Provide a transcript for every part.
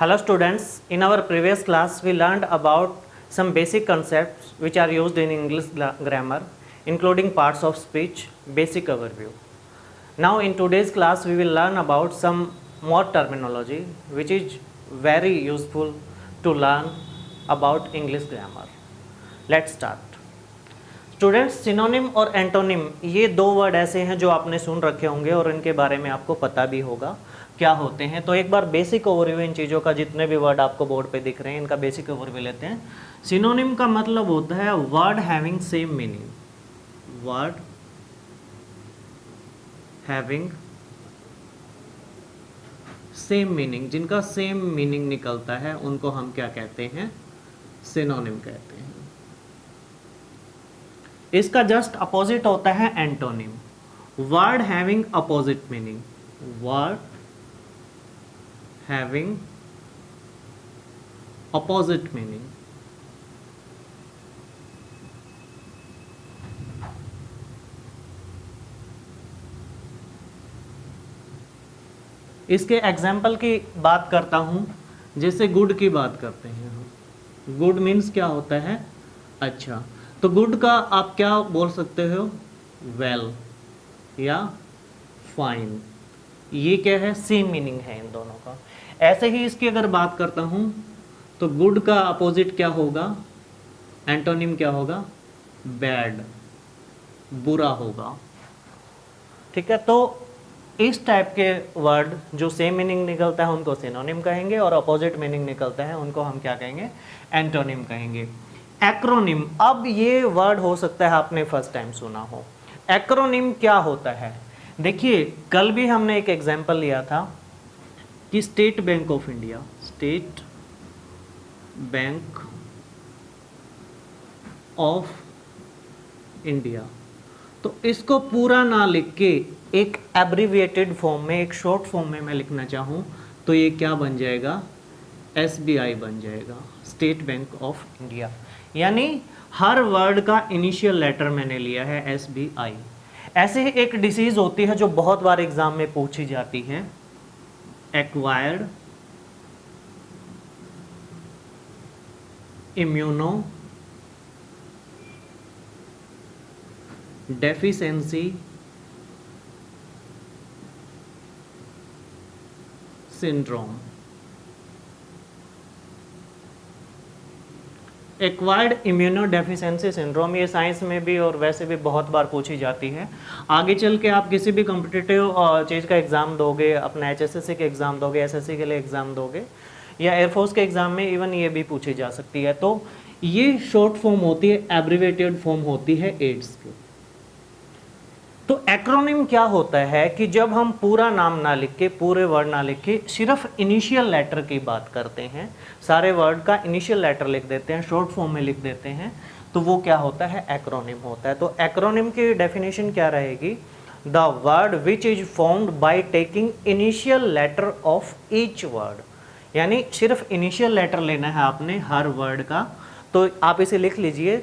Hello students, in our previous class we learned about some basic concepts which are used in English grammar, including parts of speech, basic overview. Now in today's class we will learn about some more terminology which is very useful to learn about English grammar. Let's start. Students, synonym और antonym ये दो word ऐसे हैं जो आपने सुन रखे होंगे और इनके बारे में आपको पता भी होगा क्या होते हैं। तो एक बार बेसिक ओवरव्यू इन चीज़ों का, जितने भी वर्ड आपको बोर्ड पे दिख रहे हैं इनका बेसिक ओवरव्यू लेते हैं। सिनोनिम का मतलब होता है word having same meaning, word having same meaning, जिनका सेम मीनिंग निकलता है उनको हम क्या कहते हैं? सिनोनिम कहते हैं। इसका जस्ट अपोजिट होता है antonym, word having opposite meaning, word having opposite meaning. इसके एग्जाम्पल की बात करता हूं, जैसे गुड की बात करते हैं हम। गुड मीन्स क्या होता है? अच्छा, तो गुड का आप क्या बोल सकते हो? वेल या फाइन। ये क्या है? सेम मीनिंग है इन दोनों का। ऐसे ही इसकी अगर बात करता हूं तो गुड का अपोजिट क्या होगा? एंटोनिम क्या होगा? बैड, बुरा होगा। ठीक है, तो इस टाइप के वर्ड जो सेम मीनिंग निकलता है उनको सिनोनिम कहेंगे और अपोजिट मीनिंग निकलता है उनको हम क्या कहेंगे? एंटोनिम कहेंगे। एक्रोनिम, अब ये वर्ड हो सकता है आपने फर्स्ट टाइम सुना हो। एक्रोनिम क्या होता है? देखिए, कल भी हमने एक एग्जांपल लिया था कि state bank of India, state bank of India, तो इसको पूरा ना लिख के एक एब्रिविएटेड फॉर्म में, एक शॉर्ट फॉर्म में मैं लिखना चाहूँ तो ये क्या बन जाएगा? SBI बन जाएगा, स्टेट बैंक ऑफ इंडिया। यानी हर वर्ड का इनिशियल लेटर मैंने लिया है SBI। ऐसे ही एक डिसीज होती है जो बहुत बार एग्जाम में पूछी जाती है, acquired immuno deficiency syndrome. Acquired immuno deficiency syndrome ये साइंस में भी और वैसे भी बहुत बार पूछी जाती है। आगे चल के आप किसी भी कॉम्पिटिटिव चीज़ का एग्ज़ाम दोगे, अपना HSSC के एग्ज़ाम दोगे, SSC के लिए एग्ज़ाम दोगे या एयरफोर्स के एग्ज़ाम में इवन ये भी पूछी जा सकती है। तो ये शॉर्ट फॉर्म होती है, एब्रिवेटेड फॉर्म होती है एड्स की। तो एक्रोनिम क्या होता है कि जब हम पूरा नाम ना लिख के, पूरे वर्ड ना लिख के, सिर्फ इनिशियल लेटर की बात करते हैं, सारे वर्ड का इनिशियल लेटर लिख देते हैं, शॉर्ट फॉर्म में लिख देते हैं, तो वो क्या होता है? एक्रोनिम होता है। तो एक्रोनिम की डेफिनेशन क्या रहेगी? The word which is formed by taking initial letter of each word, यानी सिर्फ इनिशियल लेटर लेना है आपने हर वर्ड का। तो आप इसे लिख लीजिए,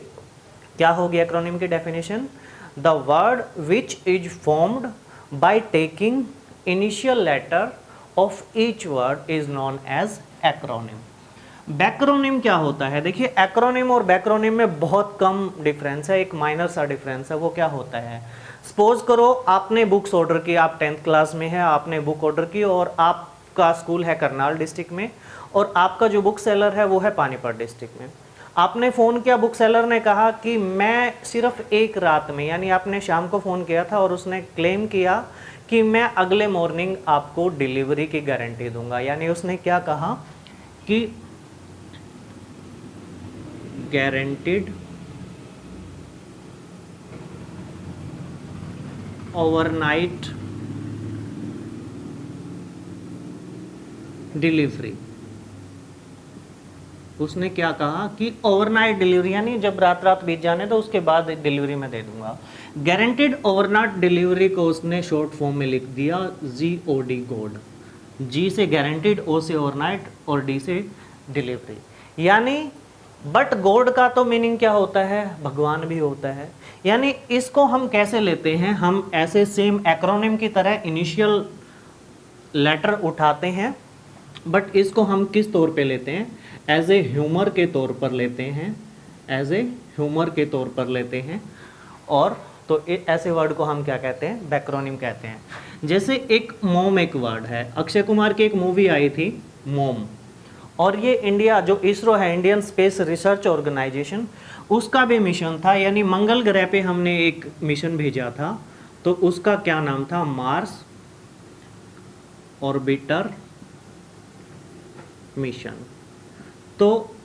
क्या होगी एक्रोनिम की definition? The word which is formed by taking initial letter of each word is known as acronym. बैक्रोनिम क्या होता है? देखिए, एक्रोनिम और बैक्रोनिम में बहुत कम डिफरेंस है, एक माइनर सा डिफरेंस है। वो क्या होता है? सपोज करो आपने बुक्स ऑर्डर की, आप 10th क्लास में है, आपने बुक ऑर्डर की और आपका स्कूल है करनाल डिस्ट्रिक्ट में और आपका जो बुक सेलर है वो है पानीपत डिस्ट्रिक्ट में। आपने फ़ोन किया, बुक सेलर ने कहा कि मैं सिर्फ एक रात में, यानी आपने शाम को फ़ोन किया था और उसने क्लेम किया कि मैं अगले मॉर्निंग आपको डिलीवरी की गारंटी दूंगा। यानी उसने क्या कहा कि गारंटीड ओवरनाइट डिलीवरी। उसने क्या कहा कि ओवरनाइट डिलीवरी, यानी जब रात बीत जाने तो उसके बाद डिलीवरी में दे दूंगा। गारंटीड ओवरनाइट डिलीवरी को उसने शॉर्ट फॉर्म में लिख दिया GOD, गोड। G से गारंटीड, O से ओवरनाइट और D से डिलीवरी। यानी बट गॉड का तो मीनिंग क्या होता है? भगवान भी होता है। यानी इसको हम कैसे लेते हैं? हम ऐसे सेम एक्रोनिम की तरह इनिशियल लेटर उठाते हैं बट इसको हम किस तौर पे लेते हैं, एज ए ह्यूमर के तौर पर लेते हैं, एज ए ह्यूमर के तौर पर लेते हैं। और तो ऐसे वर्ड को हम क्या कहते हैं, बैक्रोनिम कहते हैं। जैसे एक मोम एक वर्ड है, अक्षय कुमार की एक मूवी आई थी मोम, और ये इंडिया जो इसरो है, इंडियन स्पेस रिसर्च ऑर्गेनाइजेशन, उसका भी मिशन था, यानी मंगल ग्रह पे हमने एक मिशन भेजा था, तो उसका क्या नाम था, मार्स ऑर्बिटर मिशन। तो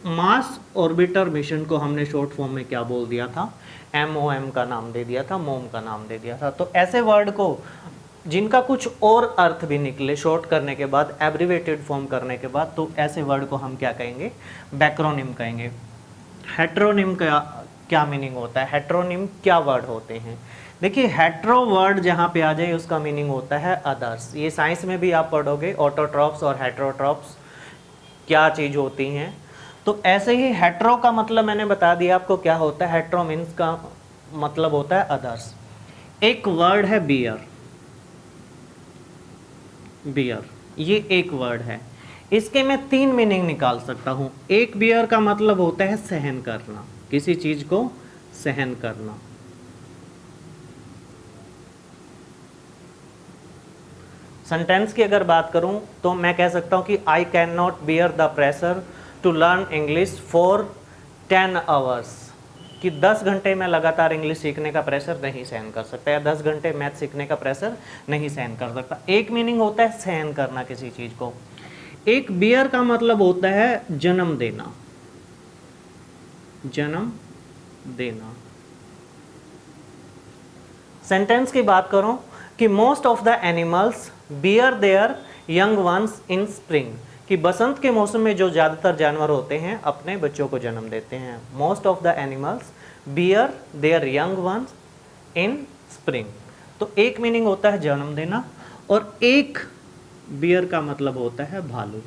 मार्स ऑर्बिटर मिशन को हमने शॉर्ट फॉर्म में क्या बोल दिया था, MOM का नाम दे दिया था, मोम का नाम दे दिया था। तो ऐसे वर्ड को जिनका कुछ और अर्थ भी निकले शॉर्ट करने के बाद, एब्रिवेटेड फॉर्म करने के बाद, तो ऐसे वर्ड को हम क्या कहेंगे, बैक्रोनिम कहेंगे। हेट्रोनिम का क्या मीनिंग होता है, हेट्रोनिम क्या वर्ड होते हैं। देखिए हेट्रो वर्ड जहाँ पे आ जाए उसका मीनिंग होता है अदर्स। ये साइंस में भी आप पढ़ोगे, ऑटोट्रॉप्स और हेट्रोट्रॉप्स क्या चीज़ होती हैं। तो ऐसे ही हेट्रो का मतलब मैंने बता दिया आपको क्या होता है, हेट्रो मीन्स का मतलब होता है अदर्स। एक वर्ड है बियर, बियर ये एक वर्ड है, इसके मैं 3 मीनिंग निकाल सकता हूँ। एक बियर का मतलब होता है सहन करना, किसी चीज को सहन करना। सेंटेंस की अगर बात करूं तो मैं कह सकता हूं कि I can not bear the pressure to learn English for 10 hours, कि 10 घंटे में लगातार इंग्लिश सीखने का प्रेशर नहीं सहन कर सकता, या 10 घंटे मैथ सीखने का प्रेशर नहीं सहन कर सकता। एक मीनिंग होता है सहन करना किसी चीज को। एक बियर का मतलब होता है जन्म देना, जन्म देना। सेंटेंस की बात करूं कि most of the animals bear their young ones in spring, कि बसंत के मौसम में जो ज़्यादातर जानवर होते हैं अपने बच्चों को जन्म देते हैं। Most of the animals bear their young ones in spring. तो एक मीनिंग होता है जन्म देना, और एक बियर का मतलब होता है भालू।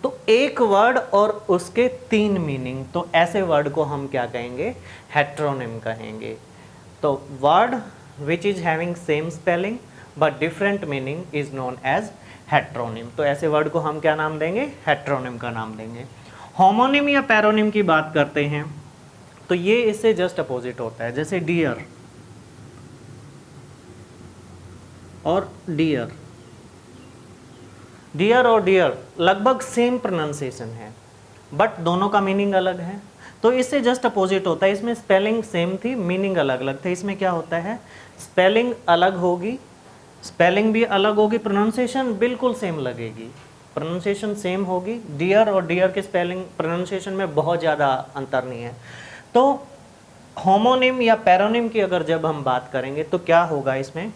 तो एक वर्ड और उसके 3 मीनिंग, तो ऐसे वर्ड को हम क्या कहेंगे, हेट्रोनिम कहेंगे। तो word which is having same spelling but different meaning is known as heteronym. तो ऐसे वर्ड को हम क्या नाम देंगे, हेट्रोनिम का नाम देंगे। होमोनिम या पैरोनिम की बात करते हैं तो ये इससे जस्ट अपोजिट होता है। जैसे डियर और डियर, डियर और डियर लगभग सेम प्रोनाउंसिएशन है बट दोनों का मीनिंग अलग है, तो इससे जस्ट अपोजिट होता है। इसमें स्पेलिंग सेम थी, मीनिंग अलग अलग थे। इसमें क्या होता है, स्पेलिंग अलग होगी, स्पेलिंग भी अलग होगी, प्रोनाउंसिएशन बिल्कुल सेम लगेगी, प्रोनाउंसिएशन सेम होगी। डियर और डियर के स्पेलिंग प्रोनाउंसिएशन में बहुत ज़्यादा अंतर नहीं है। तो होमोनिम या पैरोनिम की अगर जब हम बात करेंगे तो क्या होगा इसमें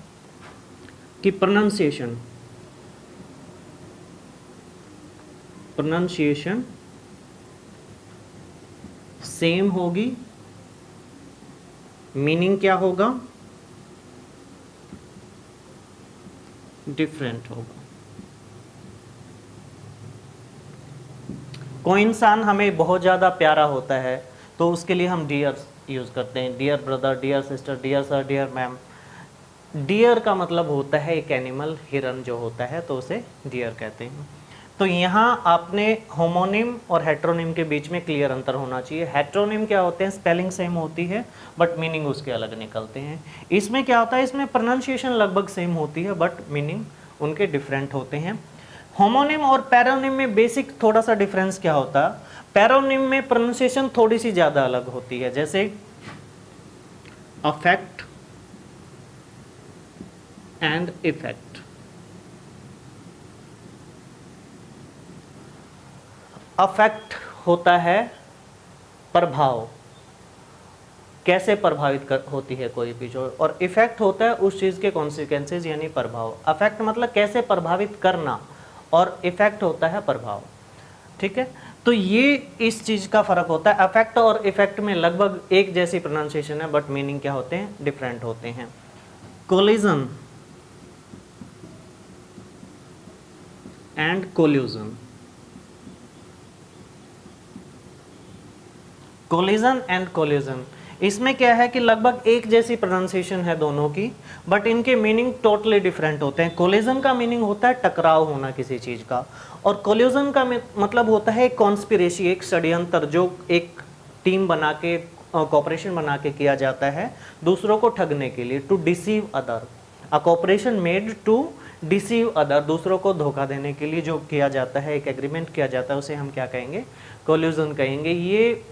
कि प्रोनाउंसिएशन सेम होगी, मीनिंग क्या होगा, डिफरेंट होगा। कोई इंसान हमें बहुत ज़्यादा प्यारा होता है तो उसके लिए हम डियर यूज़ करते हैं, dear brother, dear sister, dear sir, dear ma'am. Dear का मतलब होता है एक एनिमल, हिरन जो होता है, तो उसे डियर कहते हैं। तो यहाँ आपने होमोनिम और हेट्रोनिम के बीच में क्लियर अंतर होना चाहिए। हेट्रोनिम क्या होते हैं, स्पेलिंग सेम होती है बट मीनिंग उसके अलग निकलते हैं। इसमें क्या होता है, इसमें प्रोनाउंसिएशन लगभग सेम होती है बट मीनिंग उनके डिफरेंट होते हैं। होमोनिम और पैरोनिम में बेसिक थोड़ा सा डिफरेंस क्या होता है, पैरोनिम में प्रोनाउंसिएशन थोड़ी सी ज़्यादा अलग होती है। जैसे अफेक्ट एंड इफेक्ट, अफेक्ट होता है प्रभाव, कैसे प्रभावित होती है कोई भी चीज, और इफेक्ट होता है उस चीज़ के कॉन्सिक्वेंसेज यानी प्रभाव। अफेक्ट मतलब कैसे प्रभावित करना और इफेक्ट होता है प्रभाव, ठीक है। तो ये इस चीज़ का फ़र्क होता है। अफेक्ट और इफेक्ट में लगभग एक जैसी प्रोनाउंसिएशन है बट मीनिंग क्या होते हैं, डिफरेंट होते हैं। Collision and collusion, collision and collusion इसमें क्या है कि लगभग एक जैसी प्रोनाउंसिएशन है दोनों की, बट इनके मीनिंग टोटली डिफरेंट होते हैं। कोलिजन का मीनिंग होता है टकराव होना किसी चीज़ का, और कोलिजन का मतलब होता है एक कॉन्स्पिरेसी, एक षड्यंत्र जो एक टीम बना के, कॉपरेशन बना के किया जाता है दूसरों को ठगने के लिए, to deceive other. A corporation made to deceive other, दूसरों को धोखा देने के लिए जो किया जाता है, एक एग्रीमेंट किया जाता है, उसे हम क्या कहेंगे? कोलिजन कहेंगे। ये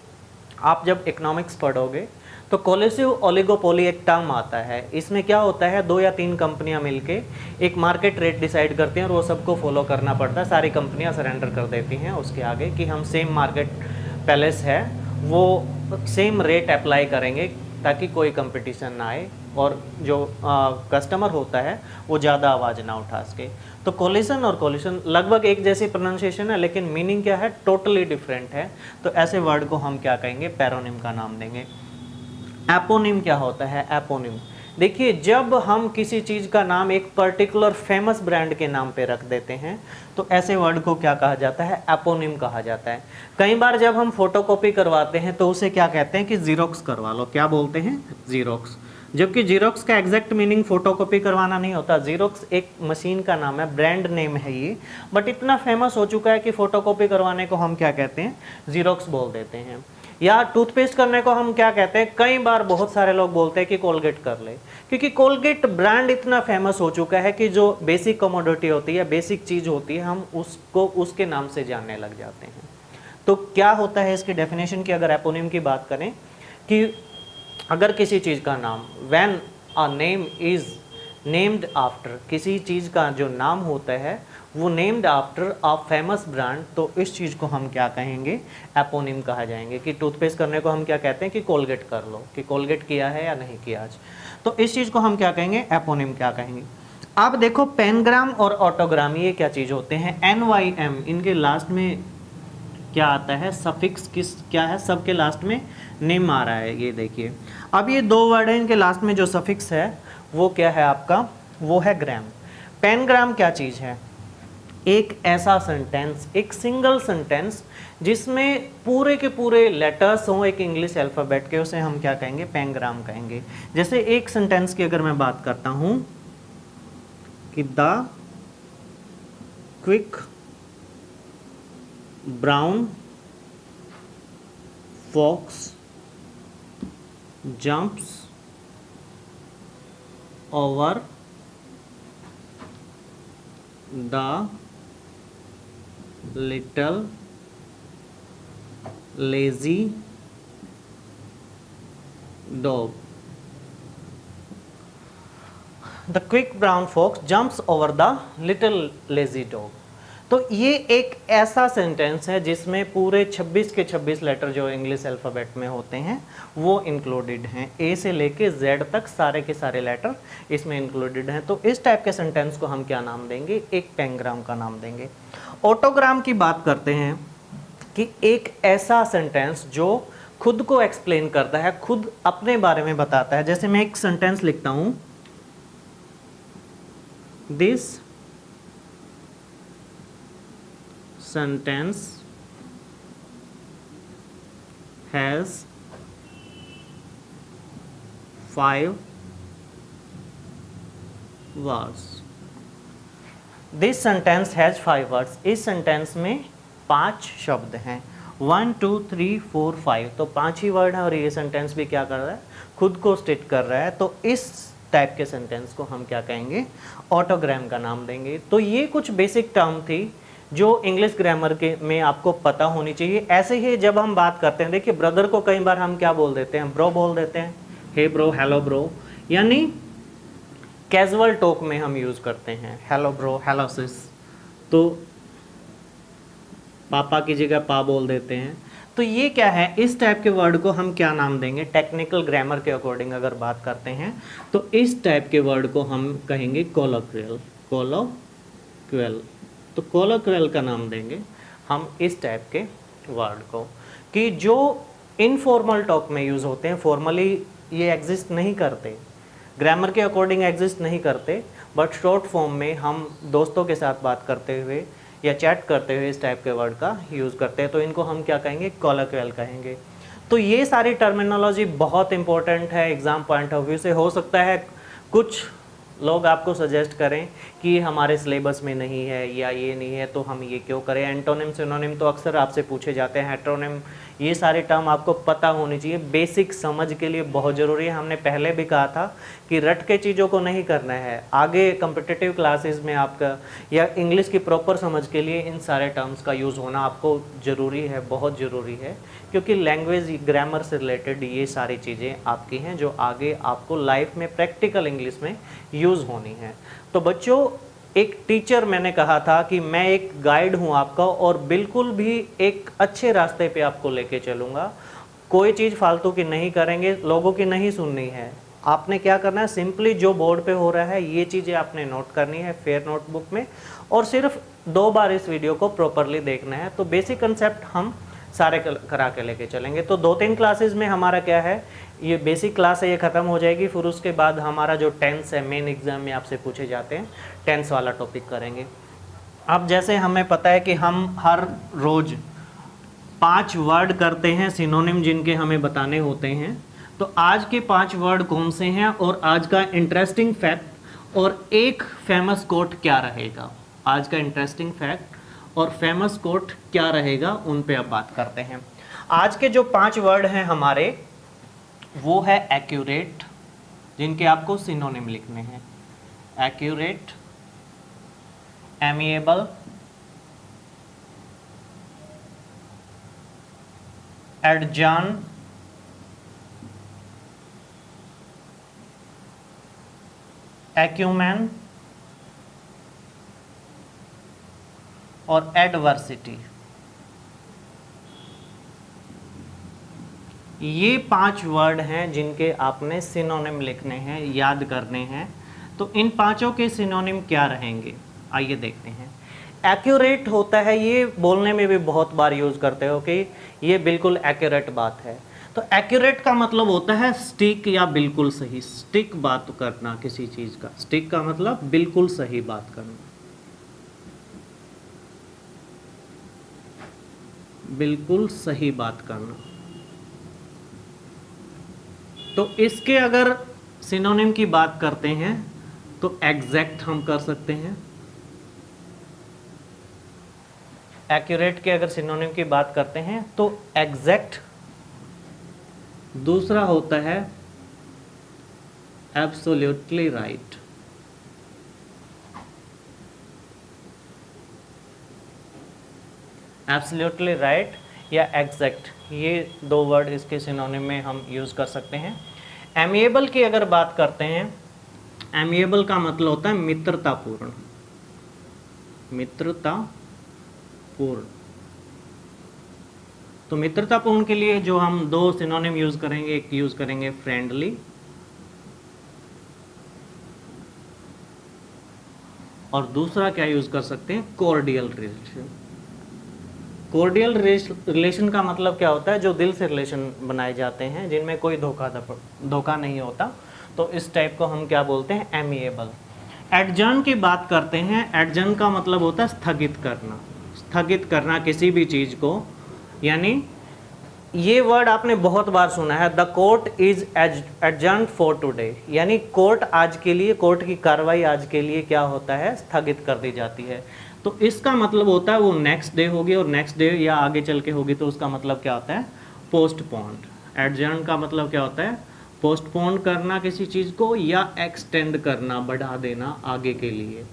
आप जब इकोनॉमिक्स पढ़ोगे तो कोलिसिव ओलिगोपोली एक टर्म आता है। इसमें क्या होता है, 2 या 3 कंपनियां मिलके एक मार्केट रेट डिसाइड करती हैं और वो सबको फॉलो करना पड़ता है। सारी कंपनियां सरेंडर कर देती हैं उसके आगे कि हम सेम मार्केट पैलेस है वो सेम रेट अप्लाई करेंगे ताकि कोई कंपटीशन ना आए और जो कस्टमर होता है वो ज़्यादा आवाज़ ना उठा सके। तो कोलिशन और कोलिशन लगभग एक जैसी प्रोनाउंसिएशन है, लेकिन मीनिंग क्या है, टोटली डिफरेंट है। तो ऐसे वर्ड को हम क्या कहेंगे? पैरोनिम का नाम देंगे। एपोनिम क्या होता है? एपोनिम देखिए, जब हम किसी चीज़ का नाम एक पर्टिकुलर फेमस ब्रांड के नाम पे रख देते हैं तो ऐसे वर्ड को क्या कहा जाता है? एपोनिम कहा जाता है। कई बार जब हम फोटोकॉपी करवाते हैं तो उसे क्या कहते हैं कि जीरोक्स करवा लो। क्या बोलते हैं? जीरोक्स। जबकि जीरोक्स का एग्जैक्ट मीनिंग फोटोकॉपी करवाना नहीं होता। जीरोक्स एक मशीन का नाम है, ब्रांड नेम है ये, बट इतना फेमस हो चुका है कि फोटोकॉपी करवाने को हम क्या कहते हैं? जीरोक्स बोल देते हैं। या टूथपेस्ट करने को हम क्या कहते हैं? कई बार बहुत सारे लोग बोलते हैं कि कोलगेट कर ले, क्योंकि कोलगेट ब्रांड इतना फेमस हो चुका है कि जो बेसिक कमोडिटी होती है, बेसिक चीज़ होती है, हम उसको उसके नाम से जानने लग जाते हैं। तो क्या होता है इसकी डेफिनेशन की अगर एपोनिम की बात करें कि अगर किसी चीज़ का नाम, when a name is named after, किसी चीज़ का जो नाम होता है वो named after a famous brand, तो इस चीज़ को हम क्या कहेंगे? एपोनिम कहा जाएंगे। कि टूथपेस्ट करने को हम क्या कहते हैं कि कोलगेट कर लो, कि कोलगेट किया है या नहीं किया आज, तो इस चीज़ को हम क्या कहेंगे? एपोनिम क्या कहेंगे। अब देखो, पेनग्राम और ऑटोग्राम ये क्या चीज़ होते हैं? NYM, इनके लास्ट में क्या आता है? सफिक्स किस क्या है? सबके लास्ट में नेम आ रहा है, ये देखिए। अब ये 2 वर्ड है, इनके लास्ट में जो सफिक्स है वो क्या है आपका? वो है ग्राम। पेनग्राम क्या चीज़ है? एक ऐसा सेंटेंस, एक सिंगल सेंटेंस जिसमें पूरे के पूरे लेटर्स हों एक इंग्लिश अल्फ़ाबेट के, उसे हम क्या कहेंगे? पेनग्राम कहेंगे। जैसे एक सेंटेंस की अगर मैं बात करता हूं कि the quick brown fox jumps over the little lazy dog. The quick brown fox jumps over the little lazy dog. तो ये एक ऐसा सेंटेंस है जिसमें पूरे 26 के 26 लेटर जो इंग्लिश अल्फ़ाबेट में होते हैं वो इंक्लूडेड हैं। ए से लेके जेड तक सारे के सारे लेटर इसमें इंक्लूडेड हैं। तो इस टाइप के सेंटेंस को हम क्या नाम देंगे? एक पेनग्राम का नाम देंगे। ऑटोग्राम की बात करते हैं कि एक ऐसा सेंटेंस जो खुद को एक्सप्लेन करता है, खुद अपने बारे में बताता है। जैसे मैं एक सेंटेंस लिखता हूं, this sentence has 5 words। This sentence has 5 words। इस सेंटेंस में 5 शब्द हैं, 1 2 3 4 5, तो 5 ही वर्ड है और ये सेंटेंस भी क्या कर रहा है? खुद को स्टेट कर रहा है। तो इस टाइप के सेंटेंस को हम क्या कहेंगे? ऑटोग्राम का नाम देंगे। तो ये कुछ बेसिक टर्म थी जो इंग्लिश ग्रामर के में आपको पता होनी चाहिए। ऐसे ही जब हम बात करते हैं, देखिए ब्रदर को कई बार हम क्या बोल देते हैं? ब्रो बोल देते हैं, हे ब्रो, हेलो ब्रो, यानी कैजुअल टॉक में हम यूज़ करते हैं हेलो ब्रो, हेलो सिस। तो पापा की जगह पा बोल देते हैं। तो ये क्या है? इस टाइप के वर्ड को हम क्या नाम देंगे? टेक्निकल ग्रामर के अकॉर्डिंग अगर बात करते हैं तो इस टाइप के वर्ड को हम कहेंगे कोलोक्वियल। कोलोक्वियल, तो कोलोक्वियल का नाम देंगे हम इस टाइप के वर्ड को, कि जो इनफॉर्मल टॉक में यूज़ होते हैं। फॉर्मली ये एग्जिस्ट नहीं करते, ग्रामर के अकॉर्डिंग एग्जिस्ट नहीं करते, बट शॉर्ट फॉर्म में हम दोस्तों के साथ बात करते हुए या चैट करते हुए इस टाइप के वर्ड का यूज़ करते हैं। तो इनको हम क्या कहेंगे? कोलोक्वियल कहेंगे। तो ये सारी टर्मिनोलॉजी बहुत इंपॉर्टेंट है एग्ज़ाम पॉइंट ऑफ व्यू से। हो सकता है कुछ लोग आपको सजेस्ट करें कि हमारे सिलेबस में नहीं है या ये नहीं है तो हम ये क्यों करें। एंटोनिम सिनोनिम तो अक्सर आपसे पूछे जाते हैं, हेट्रोनिम, ये सारे टर्म आपको पता होनी चाहिए, बेसिक समझ के लिए बहुत ज़रूरी है। हमने पहले भी कहा था कि रट के चीज़ों को नहीं करना है, आगे कम्पिटिटिव क्लासेस में आपका या इंग्लिश की प्रॉपर समझ के लिए इन सारे टर्म्स का यूज़ होना आपको ज़रूरी है, बहुत ज़रूरी है, क्योंकि लैंग्वेज ग्रामर से रिलेटेड ये सारी चीज़ें आपकी हैं जो आगे आपको लाइफ में प्रैक्टिकल इंग्लिश में यूज़ होनी है। तो बच्चों, एक टीचर मैंने कहा था कि मैं एक गाइड हूं आपका और बिल्कुल भी एक अच्छे रास्ते पे आपको लेके चलूँगा। कोई चीज़ फालतू की नहीं करेंगे, लोगों की नहीं सुननी है। आपने क्या करना है, सिंपली जो बोर्ड पे हो रहा है ये चीज़ें आपने नोट करनी है फेयर नोटबुक में, और सिर्फ 2 बार इस वीडियो को प्रॉपरली देखना है। तो बेसिक कंसेप्ट हम सारे करा के लेके चलेंगे। तो 2-3 क्लासेस में हमारा क्या है, ये बेसिक क्लास है, ये ख़त्म हो जाएगी। फिर उसके बाद हमारा जो टेंस है, मेन एग्ज़ाम में आपसे पूछे जाते हैं, टेंस वाला टॉपिक करेंगे। अब जैसे हमें पता है कि हम हर रोज़ 5 वर्ड करते हैं सिनोनिम, जिनके हमें बताने होते हैं। तो आज के 5 वर्ड कौन से हैं और आज का इंटरेस्टिंग फैक्ट और एक फेमस कोट क्या रहेगा, आज का इंटरेस्टिंग फैक्ट और फेमस कोट क्या रहेगा, उन पे अब बात करते हैं। आज के जो 5 वर्ड हैं हमारे, वो है एक्यूरेट, जिनके आपको सिनोनिम लिखने हैं। एक्यूरेट, एमिएबल, एडजॉर्न, एक्यूमेन और एडवर्सिटी। ये 5 वर्ड हैं जिनके आपने सिनोनिम लिखने हैं, याद करने हैं। तो इन 5 के सिनोनिम क्या रहेंगे, आइए देखते हैं। एक्यूरेट होता है, ये बोलने में भी बहुत बार यूज़ करते हो कि ये बिल्कुल एक्यूरेट बात है। तो एक्यूरेट का मतलब होता है स्टिक या बिल्कुल सही, स्टिक बात करना किसी चीज़ का। स्टिक का मतलब बिल्कुल सही बात करना, बिल्कुल सही बात करना। तो इसके अगर सिनोनिम की बात करते हैं तो एग्जैक्ट हम कर सकते हैं। एक्यूरेट के अगर सिनोनिम की बात करते हैं तो एग्जैक्ट। दूसरा होता है एब्सोल्युटली राइट। एब्सोल्युटली राइट या एग्जैक्ट, ये 2 वर्ड इसके सिनोनिम में हम यूज़ कर सकते हैं। एमिएबल की अगर बात करते हैं, एमिएबल का मतलब होता है मित्रतापूर्ण, मित्रतापूर्ण। तो मित्रतापूर्ण के लिए जो हम 2 सिनोनिम यूज़ करेंगे, एक यूज़ करेंगे फ्रेंडली और दूसरा क्या यूज़ कर सकते हैं, कॉर्डियल रिलेशन। कॉर्डियल रिलेशन का मतलब क्या होता है, जो दिल से रिलेशन बनाए जाते हैं जिनमें कोई धोखा नहीं होता। तो इस टाइप को हम क्या बोलते हैं, एमिएबल। एडजॉर्न की बात करते हैं, एडजॉर्न का मतलब होता है स्थगित करना, स्थगित करना किसी भी चीज़ को। यानी ये वर्ड आपने बहुत बार सुना है, the court is adjourned for today, यानी कोर्ट आज के लिए, कोर्ट की कार्रवाई आज के लिए क्या होता है, स्थगित कर दी जाती है। तो इसका मतलब होता है वो नेक्स्ट डे होगी, और नेक्स्ट डे या आगे चल के होगी तो उसका मतलब क्या होता है, पोस्टपोन्ड। एडजॉर्न का मतलब क्या होता है, पोस्टपोन करना किसी चीज़ को या एक्सटेंड करना, बढ़ा देना आगे के लिए।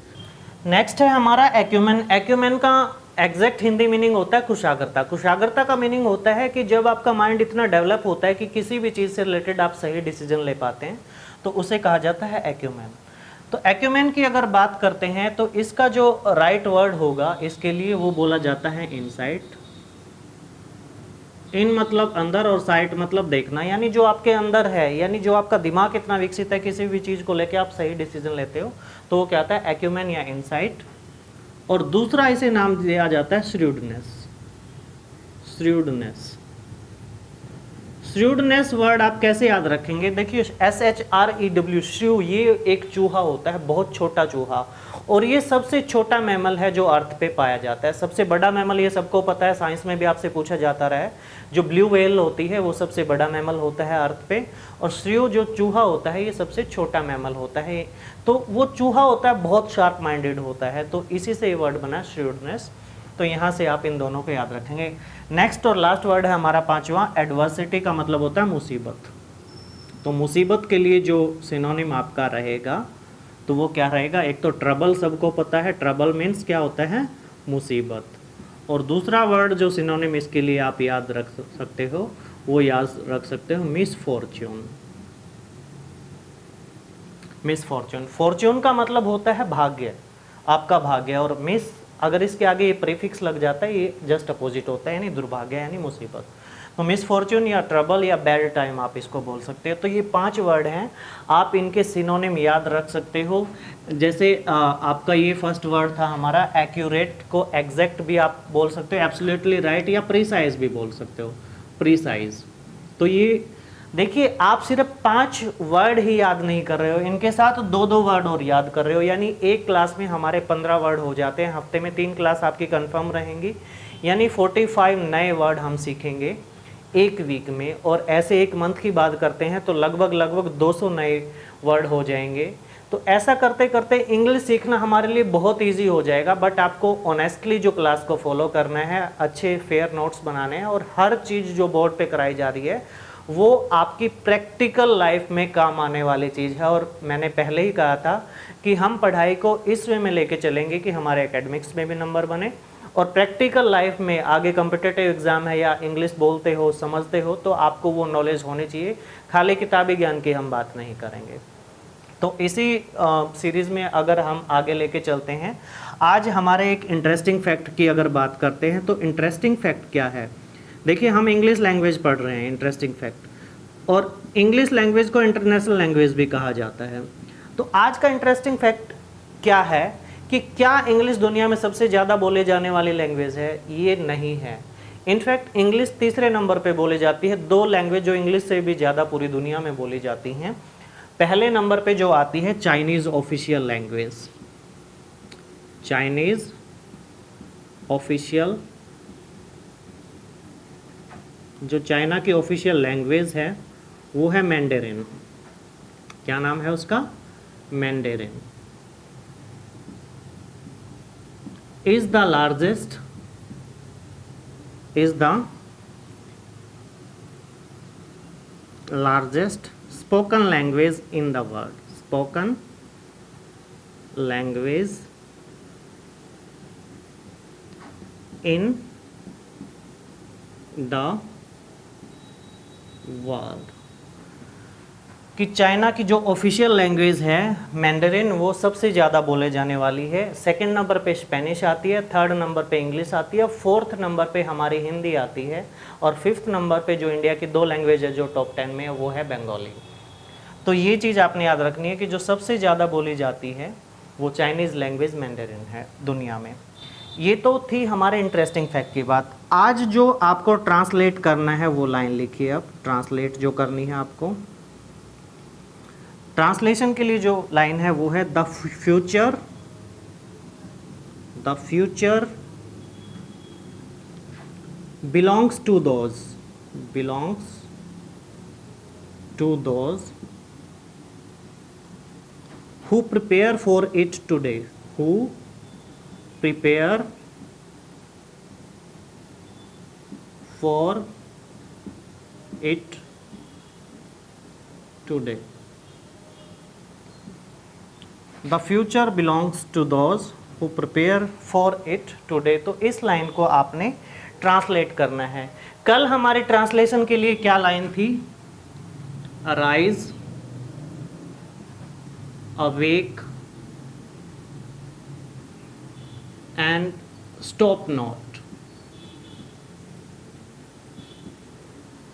नेक्स्ट है हमारा एक्यूमेन। एक्यूमेन का एग्जैक्ट हिंदी मीनिंग होता है कुशाग्रता। कुशाग्रता का मीनिंग होता है कि जब आपका माइंड इतना डेवलप होता है कि किसी भी चीज़ से रिलेटेड आप सही डिसीजन ले पाते हैं, तो उसे कहा जाता है एक्यूमेन। तो एक्यूमेन की अगर बात करते हैं तो इसका जो राइट वर्ड होगा इसके लिए वो बोला जाता है इनसाइट। इन मतलब अंदर और साइट मतलब देखना, यानी जो आपके अंदर है, यानी जो आपका दिमाग इतना विकसित है, किसी भी चीज़ को लेके आप सही डिसीजन लेते हो, तो वो क्या आता है, एक्यूमेन या इनसाइट। और दूसरा इसे नाम दिया जाता है श्रूडनेस। श्रूडनेस, श्रूडनेस वर्ड आप कैसे याद रखेंगे? देखिए SHREW, श्रू, ये एक चूहा होता है, बहुत छोटा चूहा, और ये सबसे छोटा मैमल है जो अर्थ पे पाया जाता है। सबसे बड़ा मैमल ये सबको पता है, साइंस में भी आपसे पूछा जाता रहा है, जो ब्लू व्हेल होती है वो सबसे बड़ा मैमल होता है अर्थ पे, और श्रू जो चूहा होता है ये सबसे छोटा मैमल होता है। तो वो चूहा होता है, बहुत शार्प माइंडेड होता है, तो इसी से ये वर्ड बना श्रूडनेस। तो यहाँ से आप इन दोनों को याद रखेंगे। नेक्स्ट और लास्ट वर्ड है हमारा पांचवा, एडवर्सिटी का मतलब होता है मुसीबत। तो मुसीबत के लिए जो सिनोनिम आपका रहेगा तो वो क्या रहेगा? एक तो ट्रबल, सबको पता है, ट्रबल मीन्स क्या होता है? मुसीबत। और दूसरा वर्ड जो सिनोनिम इसके लिए आप याद रख सकते हो, वो याद रख सकते हो मिसफॉर्च्यून। मिसफॉर्च्यून, फॉर्च्यून का मतलब होता है भाग्य, आपका भाग्य, और मिस अगर इसके आगे ये प्रीफिक्स लग जाता है ये जस्ट अपोजिट होता है, यानी दुर्भाग्य यानी मुसीबत। तो मिसफॉर्च्यून या ट्रबल या बैड टाइम आप इसको बोल सकते हो। तो ये 5 वर्ड हैं, आप इनके सिनोनिम याद रख सकते हो। जैसे आपका ये फर्स्ट वर्ड था हमारा एक्यूरेट, को एग्जैक्ट भी आप बोल सकते हो, एब्सोल्युटली राइट, या प्रीसाइज भी बोल सकते हो, प्रीसाइज। तो ये देखिए आप सिर्फ 5 वर्ड ही याद नहीं कर रहे हो, इनके साथ 2-2 वर्ड और याद कर रहे हो, यानी एक क्लास में हमारे 15 वर्ड हो जाते हैं। हफ्ते में 3 क्लास आपकी कंफर्म रहेंगी, यानी 45 नए वर्ड हम सीखेंगे एक वीक में, और ऐसे एक मंथ की बात करते हैं तो लगभग 200 नए वर्ड हो जाएंगे। तो ऐसा करते करते इंग्लिश सीखना हमारे लिए बहुत इजी हो जाएगा। बट आपको ऑनेस्टली जो क्लास को फॉलो करना है, अच्छे फेयर नोट्स बनाने हैं, और हर चीज़ जो बोर्ड पे कराई जा रही है वो आपकी प्रैक्टिकल लाइफ में काम आने वाली चीज़ है। और मैंने पहले ही कहा था कि हम पढ़ाई को इस वे में लेके चलेंगे कि हमारे एकेडमिक्स में भी नंबर बने, और प्रैक्टिकल लाइफ में आगे कॉम्पिटिटिव एग्जाम है या इंग्लिश बोलते हो, समझते हो, तो आपको वो नॉलेज होनी चाहिए। खाली किताबी ज्ञान की हम बात नहीं करेंगे। तो इसी सीरीज़ में अगर हम आगे लेके चलते हैं, आज हमारे एक इंटरेस्टिंग फैक्ट की अगर बात करते हैं, तो इंटरेस्टिंग फैक्ट क्या है? देखिए हम इंग्लिश लैंग्वेज पढ़ रहे हैं, इंटरेस्टिंग फैक्ट, और इंग्लिश लैंग्वेज को इंटरनेशनल लैंग्वेज भी कहा जाता है। तो आज का इंटरेस्टिंग फैक्ट क्या है कि क्या इंग्लिश दुनिया में सबसे ज़्यादा बोले जाने वाली लैंग्वेज है? ये नहीं है। इनफैक्ट इंग्लिश तीसरे नंबर पे बोली जाती है। 2 लैंग्वेज जो इंग्लिश से भी ज़्यादा पूरी दुनिया में बोली जाती हैं, पहले नंबर पे जो आती है Chinese official language, Chinese official, जो चाइना की ऑफिशियल लैंग्वेज है वो है मैंडेरिन। क्या नाम है उसका? Mandarin. Is the largest spoken language in the world, spoken language in the world. कि चाइना की जो ऑफिशियल लैंग्वेज है मैंडरिन, वो सबसे ज़्यादा बोले जाने वाली है। सेकंड नंबर पे स्पेनिश आती है, थर्ड नंबर पे इंग्लिश आती है, फोर्थ नंबर पे हमारी हिंदी आती है, और फिफ्थ नंबर पे जो इंडिया की 2 लैंग्वेज है जो टॉप 10 में है वो है बंगाली। तो ये चीज़ आपने याद रखनी है कि जो सबसे ज़्यादा बोली जाती है वो चाइनीज़ लैंग्वेज मैंडरिन है दुनिया में। ये तो थी हमारे इंटरेस्टिंग फैक्ट की बात। आज जो आपको ट्रांसलेट करना है वो लाइन लिखिए। अब ट्रांसलेट जो करनी है आपको, ट्रांसलेशन के लिए जो लाइन है वो है the future belongs to those who prepare for it today, who prepare for it today. The future belongs to those who prepare for it today. तो इस लाइन को आपने ट्रांसलेट करना है। कल हमारे ट्रांसलेशन के लिए क्या लाइन थी? Arise, awake and stop not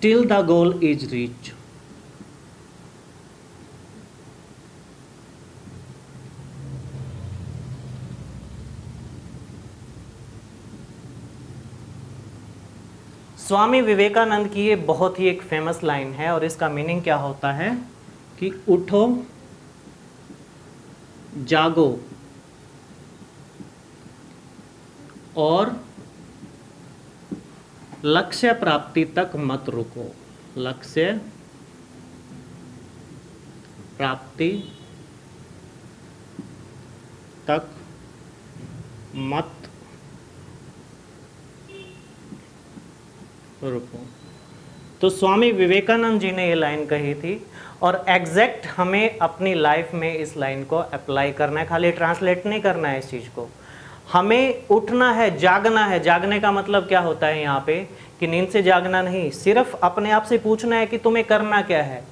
till the goal is reach. Swami Vivekananda की ये बहुत ही एक फेमस लाइन है और इसका मीनिंग क्या होता है कि उठो जागो और लक्ष्य प्राप्ति तक मत रुको। लक्ष्य प्राप्ति तक मत रुको। तो स्वामी विवेकानंद जी ने ये लाइन कही थी और एग्जैक्ट हमें अपनी लाइफ में इस लाइन को अप्लाई करना है, खाली ट्रांसलेट नहीं करना है इस चीज़ को। हमें उठना है, जागना है। जागने का मतलब क्या होता है यहाँ पे कि नींद से जागना नहीं, सिर्फ अपने आप से पूछना है कि तुम्हें करना क्या है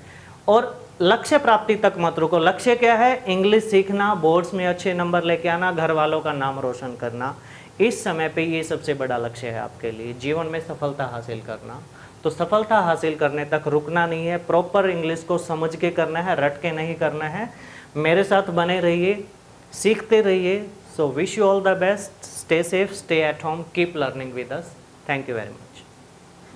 और लक्ष्य प्राप्ति तक मत रुको। लक्ष्य क्या है? इंग्लिश सीखना, बोर्ड्स में अच्छे नंबर लेके आना, घर वालों का नाम रोशन करना। इस समय पे ये सबसे बड़ा लक्ष्य है आपके लिए, जीवन में सफलता हासिल करना। तो सफलता हासिल करने तक रुकना नहीं है, प्रॉपर इंग्लिश को समझ के करना है, रट के नहीं करना है। मेरे साथ बने रहिए, सीखते रहिए। So wish you all the best, stay safe, stay at home, keep learning with us. Thank you very much.